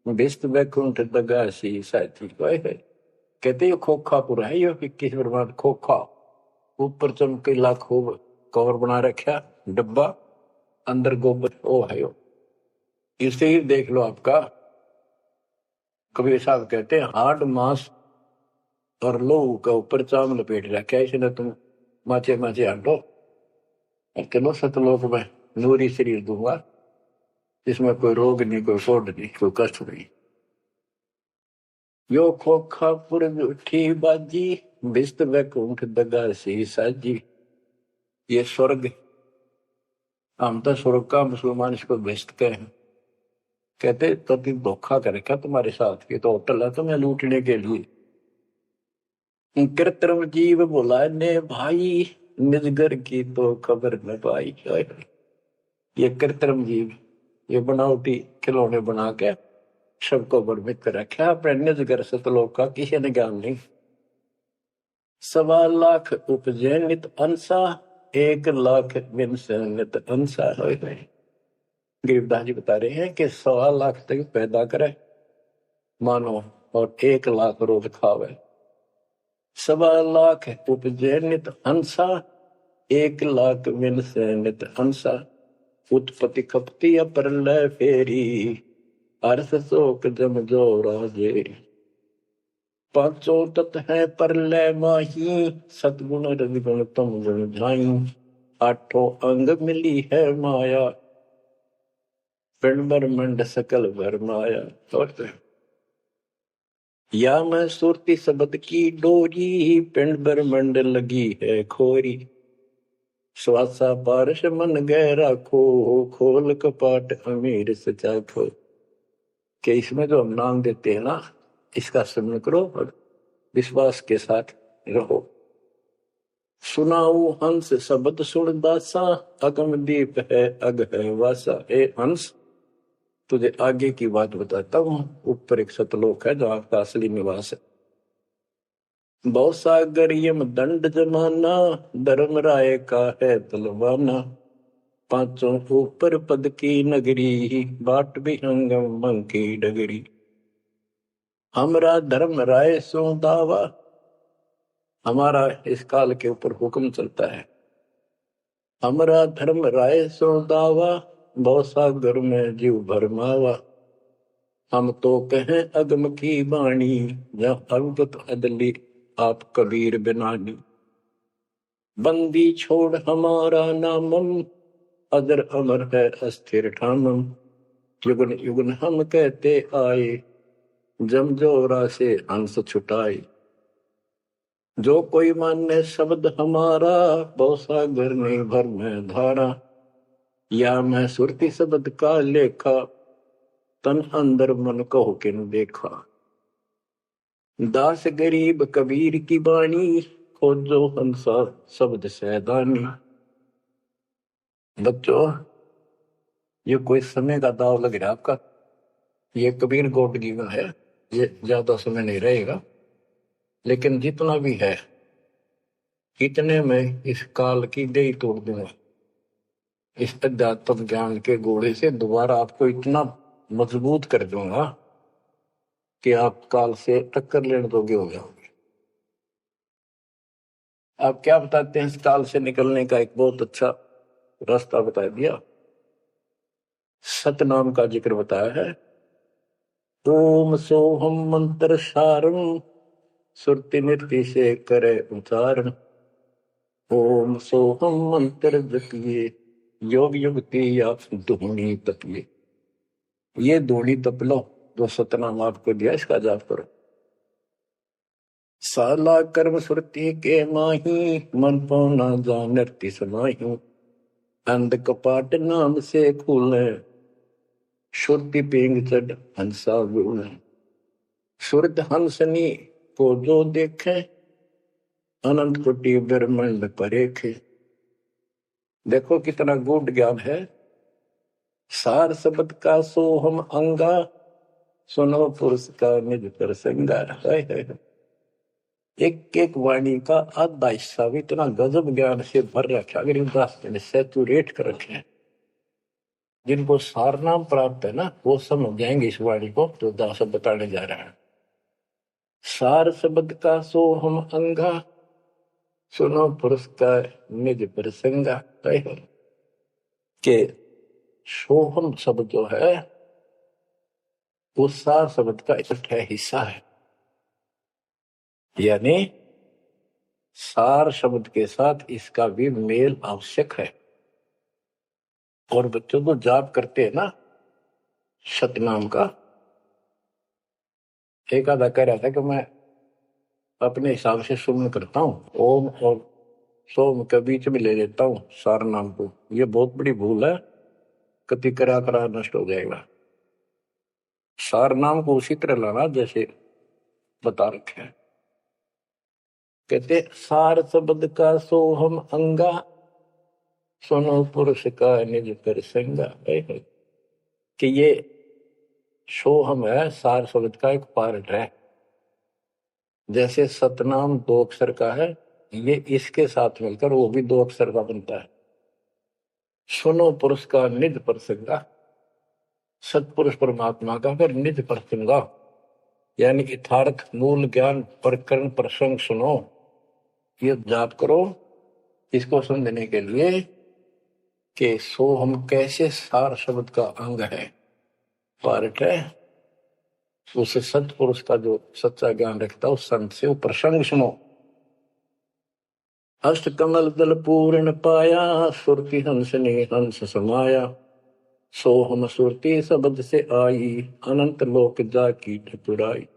बिस्त बैकुंठ दगा सी साथी। कहते यो खोखापुर है, यो 21 ब्रह्मांड खोखा, ऊपर चमकीला खूब कवर बना रखा डब्बा, अंदर गोबर ओ है यो। इसे ही देख लो आपका। कबीर साहब कहते हैं हाड मांस और लोहू का ऊपर चाम लपेट रखा है, इसने तुम माचे माचे हांडो चलो सतलोक में नूरी शरीर दूंगा, इसमें कोई रोग नहीं, कोई फोड़ नहीं, कोई कष्ट नहीं। यो खोखा पुर उठी बाजी, बिस्त बैकुंठ दगा सी साजी। ये स्वर्ग, हम तो स्वर्ग का, मुसलमान इसको बेस्ट कहे। कहते तो धोखा करेगा तुम्हारे साथ, ये तो होटल है तुम्हें लूटने के लिए। कृत्रिम जीव बोला ने भाई, निजगर की तो खबर न पाई। ये कृत्रिम जीव, ये बनावटी खिलौने बना के सबको भ्रमित कर रखा, अपने निजगर सतलोक का किसी ने ज्ञान नहीं। 1.25 लाख उपजे नित अंसा, 1 लाख बिन से नित अंसा। गरीबदास जी बता रहे हैं कि 1.25 लाख तक पैदा करे मानो और 1 लाख रोज खावे। 1.25 लाख उपजे नित हंसा, 1 लाख बिन से नित हंसा। उत्पत्ति खपती अप्रलय फेरी, अर्थ शोक जम जो राजे। पांचों तत् है परलय माही, सतगुण रजगुण तम गुण झाई। 8 अंग मिली है माया, पिंड ब्रह्मंड सकल भरमाया। या मैं सुरती शब्द की डोरी, पिंड ब्रह्मंड लगी है खोरी। श्वासा पारस मन गहरा खो, खोल कपाट अमीर सचा खो। कि इसमें जो हम नाम देते हैं ना, इसका स्मरण करो और विश्वास के साथ रहो। सुनाऊ हंस शब्द सुन दासा, अगम दीप है अग है वासा। ए हंस, तुझे आगे की बात बताता हूँ। ऊपर एक सतलोक है जहाँ का असली निवास है। बहुत सागर यम दंड जमाना, धर्म राय का है तलवाना। पांचों ऊपर पद की नगरी, बाट भी अंगम मंग की डगरी। हमरा धर्म राय सो दावा, हमारा इस काल के ऊपर हुक्म चलता है। हमरा धर्म राय सो दावा, बहुत सागर में जीव भरमावा। हम तो कहें अगम की बाणी, जहाँ अवगत अदली आप कबीर बिनानी। बंदी छोड़ हमारा नामम, अदर अमर है अस्थिर ठामम। युगन युगन हम कहते आए, जमजोरा से हंस छुटाए। जो कोई माने शब्द हमारा, बहुसागर नहीं भर में धारा। या मैं सुरती शब्द का लेखा, तन अंदर मन को किन देखा। दास गरीब कबीर की बाणी, खोजो हंसा शब्द सैदानी। बच्चों, ये कोई समय का दाव लग रहा है आपका। ये कबीर गॉड गिवन है, ये ज्यादा समय नहीं रहेगा, लेकिन जितना भी है इतने में इस काल की देही तोड़ दूंगा। इस अध्यात्म ज्ञान के घोड़े से दोबारा आपको इतना मजबूत कर दूंगा कि आप काल से टक्कर लेने योग्य हो जाओगे। आप क्या बताते हैं? इस काल से निकलने का एक बहुत अच्छा रास्ता बता दिया। सतनाम का जिक्र बताया है, ओम सोहम मंत्र सारम सुरति नृत्य से करे उच्चारण। ओम सोहम मंत्र जपिए योग युक्ति या धूनी तपिए। ये धूनी तप लो जो सतनाम आपको दिया, इसका जाप करो। साला कर्म सुरति के माही मन पौना जा नृत्य समाही। अंध कपाट नाम से खुले शुद्धि पेंग चढ़ हंसा गुण। शुद्ध हंसनी को जो देखे अनंत कोटि ब्रह्मांड परेखे। देखो कितना गूढ़ ज्ञान है। सार शब्द का सोहम अंगा सुनो पुरुष का निज प्रसंगा। एक एक वाणी का आधा हिस्सा भी इतना गजब ज्ञान से भर रखा, अगर दास ने सैचुरेट कर रखे हैं। जिनको सार नाम प्राप्त है ना, वो समझ जाएंगे इस वाणी को जो दास बताने जा रहा है। सार शब्द का सोहम अंगा सुनो पुरुष का निज प्रसंगा। के सोहम शब्द जो है वो सार शब्द का इकट्ठा हिस्सा है। यानी सार शब्द के साथ इसका भी मेल आवश्यक है। और बच्चों को जाप करते हैं ना सतनाम का, एक आधा कह रहा था कि मैं अपने हिसाब से सुमन करता हूँ, ओम और सोम के बीच में ले लेता हूँ सार नाम को। ये बहुत बड़ी भूल है, कति करा करा नष्ट हो जाएगा। सार नाम को उसी तरह लाना जैसे बता रखे हैं। कहते सार शब्द का सोहम अंगा सुनो पुरुष का निज प्रसंगा। कि ये सोहम है, सार शब्द का एक पार्ट है। जैसे सतनाम 2 अक्षर का है, ये इसके साथ मिलकर वो भी 2 अक्षर का बनता है। सुनो पुरुष का निज प्रसंगा, सतपुरुष परमात्मा का फिर निज प्रसंगा, यानी यथार्थ मूल ज्ञान प्रकरण प्रसंग सुनो। ये जाप करो इसको समझने के लिए कि सोहम कैसे सार शब्द का अंग है, पार्ट है। उसे सतपुरुष का जो सच्चा ज्ञान रखता है उस संत से वो प्रसंग सुनो। अष्ट कमल दल पूर्ण पाया सुरति हंस ने हंस समाया। सोहम सुरति शब्द से आई अनंत लोक जाकी ठकुराई।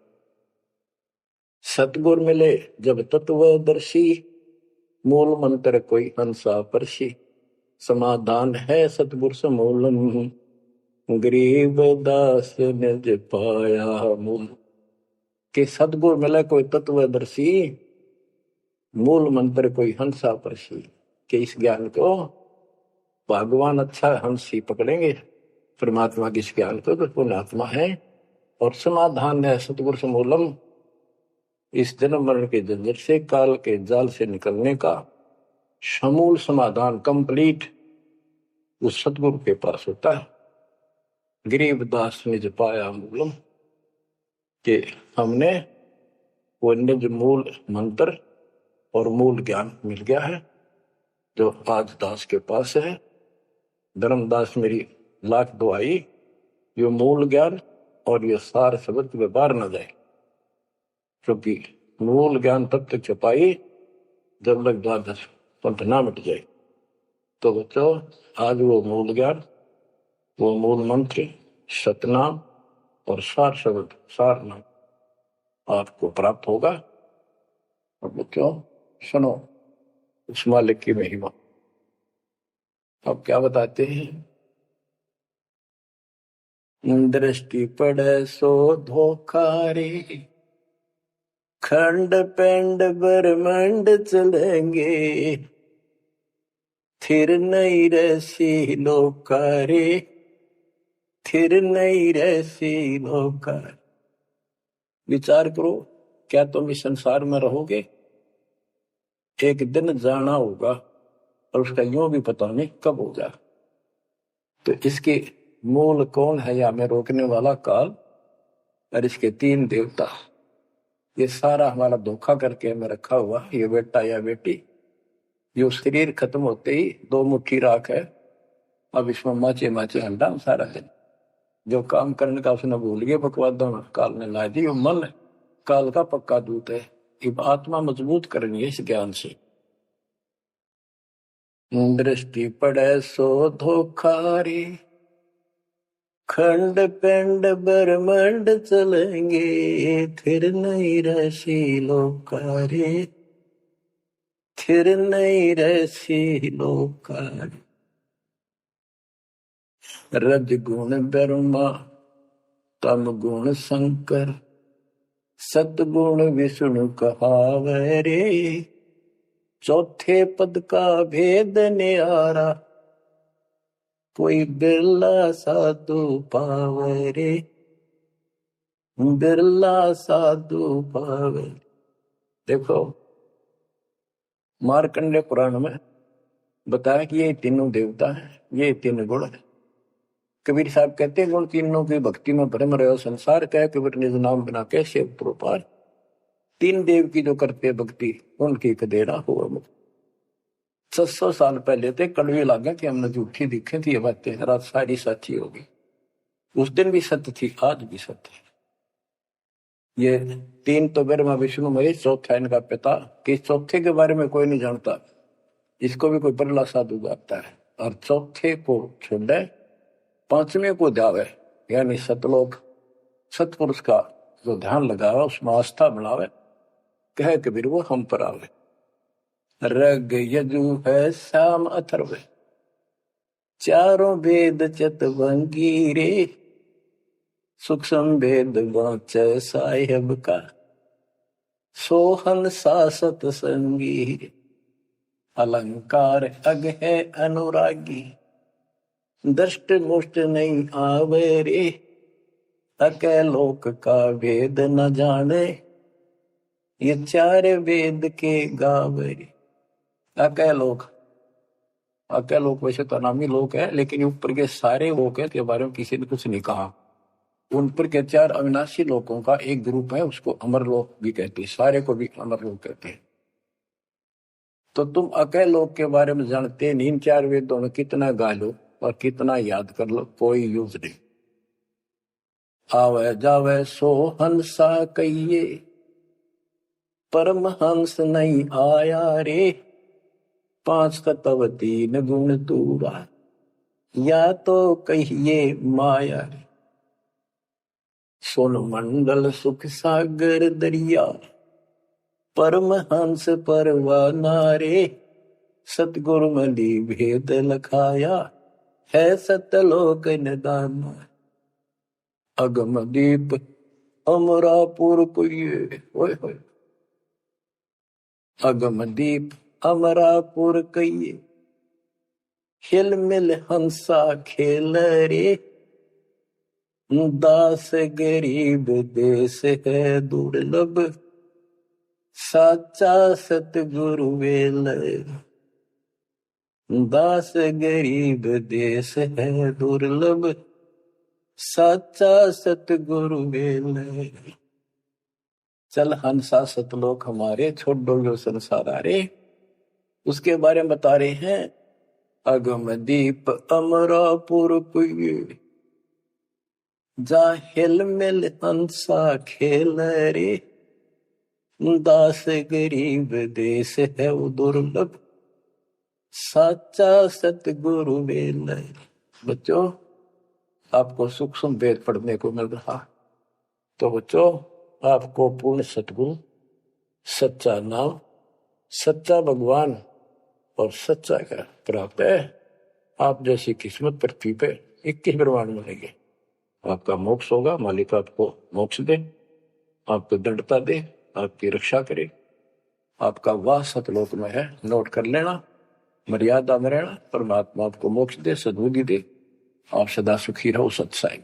सतगुर मिले जब तत्वदर्शी मूल मंत्र कोई हंसा परसी। समाधान है सतगुर समूलम गरीब दास निज पाया मूल। के सतगुर मिले कोई तत्वदर्शी मूल मंत्र कोई हंसा परसी। के इस ज्ञान को भगवान अच्छा हंस ही पकड़ेंगे, परमात्मा के इस ज्ञान को तो पुण्यात्मा है। और समाधान है सतगुर समूलम, इस जन्म मरण के झंझट से काल के जाल से निकलने का समूल समाधान कंप्लीट उस सतगुरु के पास होता है। गरीबदास निज पाया मूलम, कि हमने वो निज मूल मंत्र और मूल ज्ञान मिल गया है जो आज दास के पास है। धर्मदास मेरी लाख दुआई ये मूल ज्ञान और ये सार शब्द में बाहर न जाए, क्योंकि मूल ज्ञान तब तक छपाई जब तक द्वादश पंथ ना मिट जाए। तो बच्चों आज वो मूल ज्ञान, वो मूल मंत्र सतनाम और सार शब्द सार नाम आपको प्राप्त होगा। और बच्चों सुनो उस मालिक की महिमा। अब क्या बताते हैं, दृष्टि पड़े सो धोखा रे खंड पेंड ब्रह्मांड चलेंगे। थिर नहीं रसी लोकारे थिर नहीं रसी लोकार। विचार करो, क्या तुम इस संसार में रहोगे? एक दिन जाना होगा और उसका यूं भी पता नहीं कब होगा। तो इसके मूल कौन है या में रोकने वाला काल और इसके 3 देवता। ये सारा हमारा धोखा करके हमें रखा हुआ ये बेटा या बेटी। ये शरीर खत्म होते ही 2 मुट्ठी राख है, अब इसमें माचे माचे अंडा सारा दिन। जो काम करने का उसने भूल गया बकवादा में, काल ने ला दी। मन काल का पक्का दूत है। अब आत्मा मजबूत करनी है इस ज्ञान से। दृष्टि पड़े सो धोखारी, खंड पिंड ब्रह्मंड चलेंगे, फिर नहीं रसी लोकारी, फिर नहीं रसी लोकारी। रज गुण ब्रह्मा, तम गुण शंकर, सतगुण विष्णु कहावे रे, चौथे पद का भेद न्यारा, कोई बिरला साधु पावे रे, बिरला साधु पावे। देखो मार्कंडेय पुराण में बताया कि ये तीनों देवता हैं, ये तीन गुण है। कबीर साहब कहते हैं गुण तीनों की भक्ति में भ्रम रहे संसार का, कबीर निज नाम बिना कैसे प्रोपार। तीन देव की जो करते भक्ति उनकी कदेरा हुआ मुक्त। 600 साल पहले थे कड़वी लागे कि हमने झूठी दिखे थी ये बातें, रात सारी सच्ची होगी। उस दिन भी सत्य थी, आज भी सत्य है। ये तीन तो ब्रह्मा विष्णु महेश, चौथा इनका पिता। कि चौथे के बारे में कोई नहीं जानता, इसको भी कोई बरला साधु गाता है। और चौथे को छोड़े पांचवें को जावे, यानी सतलोक सतपुरुष का जो ध्यान लगावे उसमें आस्था बढ़ावे, कहे कबीर वो हम पर आवे। रग यजु है श्याम अथर्व, चारों वेद चतुरंगी रे, सूक्ष्म वेद वांचे साहेब का, सोहन सासत संगी, अलंकार अग है अनुरागी, दृष्ट मुष्ट नहीं आवे रे, अके लोक का वेद न जाने, ये चार वेद के गावे। अके लोक, अके लोक वैसे तो नामी लोक है, लेकिन ऊपर के सारे लोक है के बारे में किसी ने कुछ नहीं कहा। उन पर के चार अविनाशी लोकों का एक ग्रुप है, उसको अमर लोक भी कहते हैं, सारे को भी अमर लोक कहते हैं। तो तुम अके लोक के बारे में जानते नहीं, इन चार वेदों में कितना गा लो और कितना याद कर लो, कोई यूज नहीं। आवे जावे सो हंसा कहिए, परमहंस नहीं आया रे, 5 तत्व 3 गुण दूरा, या तो कहिए माया रे। सोन मंडल सुख सागर दरिया, परमहंस परवाना रे, सतगुरु मली भेद लखाया, है सतलोक निदान। अगम दीप अमरापुर कुये, ओए होए, अगम दीप अमरापुर कहिए, हिल मिल हंसा खेल रे, दास गरीब देश है दुर्लभ, साचा सतगुरु वेल, दास गरीब देश है दुर्लभ, साचा सतगुरु वेल। चल हंसा सतलोक हमारे, छोड़ दो जो संसार आरे। उसके बारे में बता रहे हैं, अगम दीप अमरापुर कुये, जा हिल मिल हंसा खेल रे, दास गरीब देश है वो दुर्लभ, साचा सतगुरु वेल। बच्चों आपको सूक्ष्म वेद पढ़ने को मिल रहा, तो बच्चों आपको पूर्ण सतगुरु, सच्चा नाम, सच्चा भगवान और सच्चा क्या प्राप्त है। आप जैसी किस्मत पृथ्वी पे 21 ब्रह्मांड मिलेंगे। आपका मोक्ष होगा, मालिक आपको मोक्ष दे, आपको दृढ़ता दे, आपकी रक्षा करे। आपका वास सतलोक में है, नोट कर लेना, मर्यादा में रहना। परमात्मा आपको मोक्ष दे, सद्बुद्धि दे, आप सदा सुखी रहो। सत्साई।